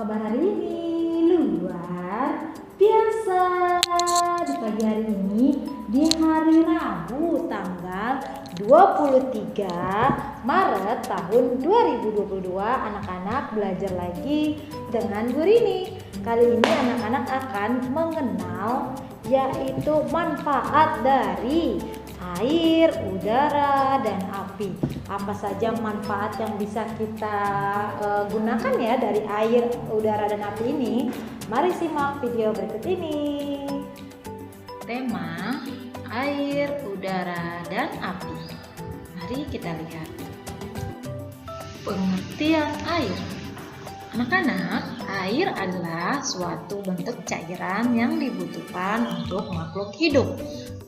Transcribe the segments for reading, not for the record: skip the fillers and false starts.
kabar hari ini? Luar biasa. Di pagi hari ini, di hari Rabu tanggal 23 Maret tahun 2022, anak-anak belajar lagi dengan Bu Rini. Kali ini anak-anak akan mengenal yaitu manfaat dari air, udara, dan api. Apa saja manfaat yang bisa kita gunakan ya dari air, udara, dan api ini? Mari simak video berikut ini. Tema air, udara, dan api. Mari kita lihat. Pengertian air. Anak-anak, air adalah suatu bentuk cairan yang dibutuhkan untuk makhluk hidup,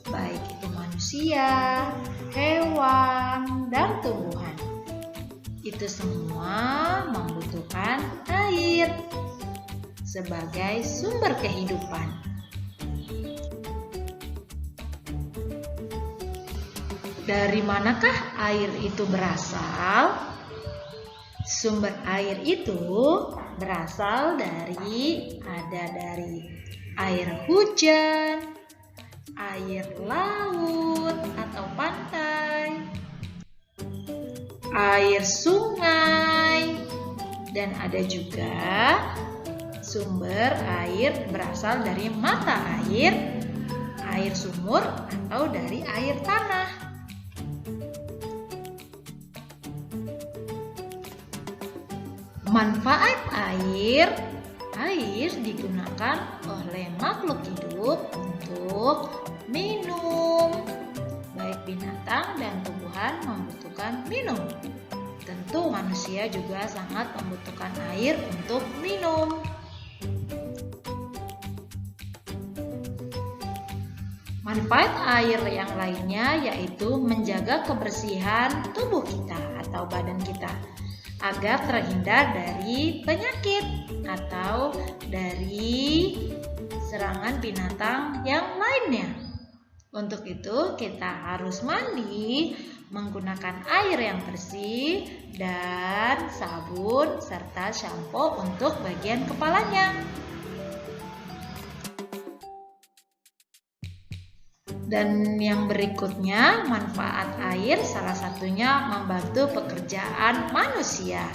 baik itu manusia, hewan, dan tumbuhan. Itu semua membutuhkan air sebagai sumber kehidupan. Dari manakah air itu berasal? Sumber air itu berasal dari air hujan, air laut atau pantai, air sungai, dan ada juga sumber air berasal dari mata air, air sumur, atau dari air tanah. Manfaat air digunakan oleh makhluk hidup untuk minum. Baik binatang dan tumbuhan membutuhkan minum. Tentu manusia juga sangat membutuhkan air untuk minum. Manfaat air yang lainnya yaitu menjaga kebersihan tubuh kita atau badan kita agar terhindar dari penyakit atau dari serangan binatang yang lainnya. Untuk itu kita harus mandi menggunakan air yang bersih dan sabun serta sampo untuk bagian kepalanya. Dan yang berikutnya, manfaat air salah satunya membantu pekerjaan manusia,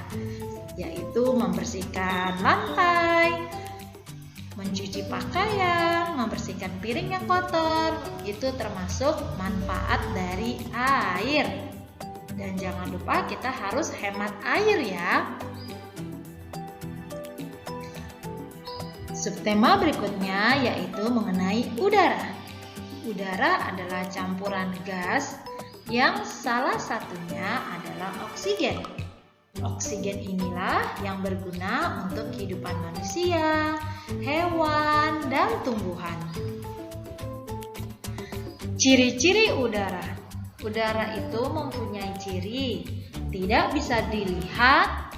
yaitu membersihkan lantai, mencuci pakaian, membersihkan piring yang kotor. Itu termasuk manfaat dari air. Dan jangan lupa kita harus hemat air ya. Subtema berikutnya yaitu mengenai udara. Udara adalah campuran gas yang salah satunya adalah oksigen. Oksigen inilah yang berguna untuk kehidupan manusia, hewan, dan tumbuhan. Ciri-ciri udara. Udara itu mempunyai ciri tidak bisa dilihat,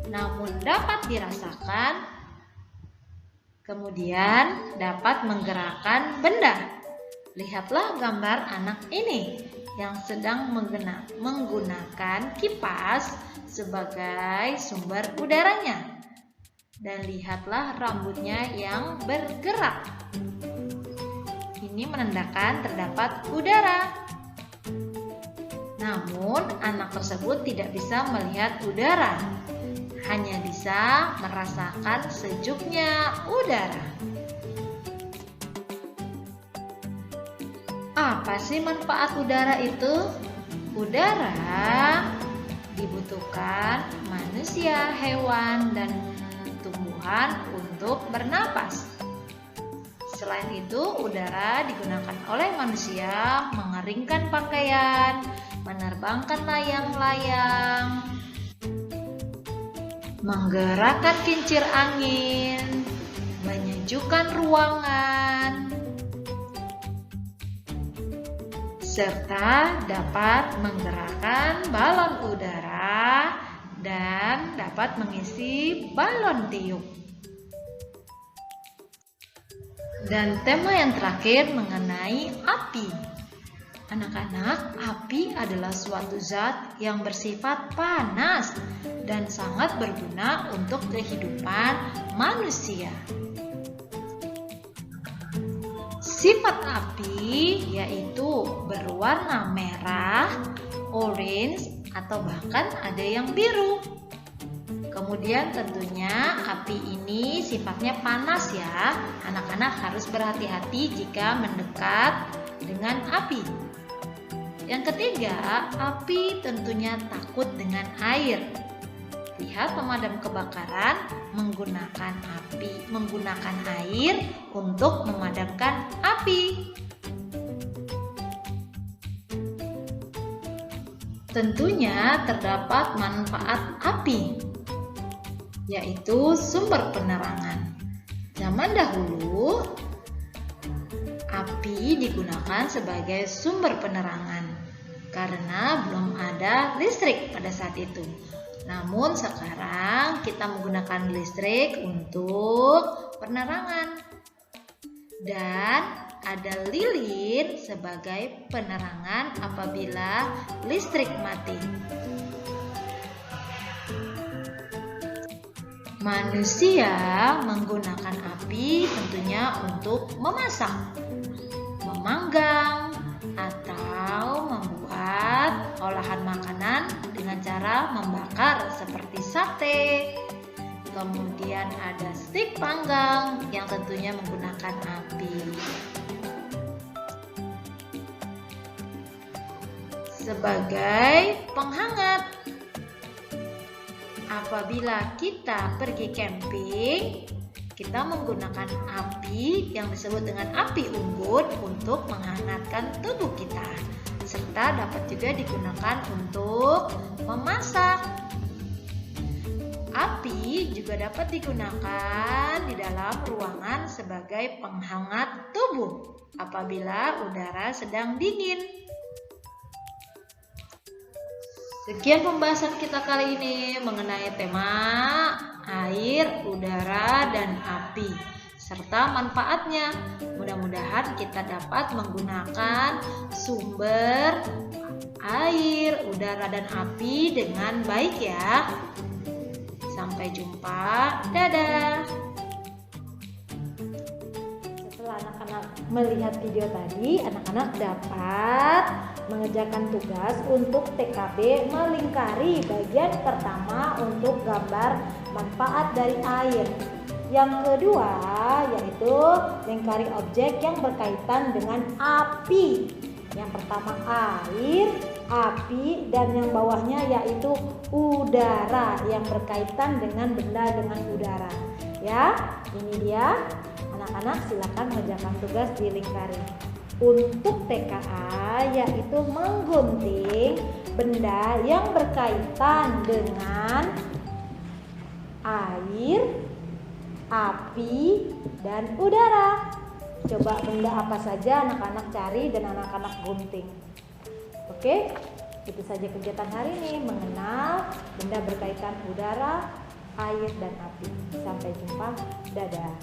namun dapat dirasakan, kemudian dapat menggerakkan benda. Lihatlah gambar anak ini yang sedang menggunakan kipas sebagai sumber udaranya. Dan lihatlah rambutnya yang bergerak. Ini menandakan terdapat udara. Namun anak tersebut tidak bisa melihat udara, hanya bisa merasakan sejuknya udara. Apa sih manfaat udara itu? Udara dibutuhkan manusia, hewan, dan tumbuhan untuk bernapas. Selain itu, udara digunakan oleh manusia mengeringkan pakaian, menerbangkan layang-layang, menggerakkan kincir angin, menyejukkan ruangan, serta dapat menggerakkan balon udara dan dapat mengisi balon tiup. Dan tema yang terakhir mengenai api. Anak-anak, api adalah suatu zat yang bersifat panas dan sangat berguna untuk kehidupan manusia. Sifat api yaitu berwarna merah, orange, atau bahkan ada yang biru. Kemudian tentunya api ini sifatnya panas ya. Anak-anak harus berhati-hati jika mendekat dengan api. Yang ketiga, api tentunya takut dengan air. Lihat pemadam kebakaran menggunakan air untuk memadamkan api. Tentunya terdapat manfaat api, yaitu sumber penerangan. Zaman dahulu, api digunakan sebagai sumber penerangan karena belum ada listrik pada saat itu. Namun sekarang kita menggunakan listrik untuk penerangan. Dan ada lilin sebagai penerangan apabila listrik mati. Manusia menggunakan api tentunya untuk memasak, memanggang, atau membuat olahan makanan dengan cara membakar seperti sate. Kemudian ada stik panggang yang tentunya menggunakan api. Sebagai penghangat, apabila kita pergi camping, kita menggunakan api yang disebut dengan api unggun untuk menghangatkan tubuh kita, serta dapat juga digunakan untuk memasak. Api juga dapat digunakan di dalam ruangan sebagai penghangat tubuh apabila udara sedang dingin. Sekian pembahasan kita kali ini mengenai tema air, udara, dan api serta manfaatnya. Mudah-mudahan kita dapat menggunakan sumber air, udara, dan api dengan baik ya. Sampai jumpa, dadah. Setelah anak-anak melihat video tadi, anak-anak dapat mengerjakan tugas untuk TKB melingkari bagian pertama untuk gambar manfaat dari air. Yang kedua yaitu lingkari objek yang berkaitan dengan api. Yang pertama air, api, dan yang bawahnya yaitu udara yang berkaitan dengan benda dengan udara. Ya, ini dia. Anak-anak silakan mengerjakan tugas di lingkari. Untuk TKA yaitu menggunting benda yang berkaitan dengan air, api, dan udara. Coba benda apa saja anak-anak cari dan anak-anak gunting. Oke, itu saja kegiatan hari ini mengenal benda berkaitan udara, air, dan api. Sampai jumpa, dadah.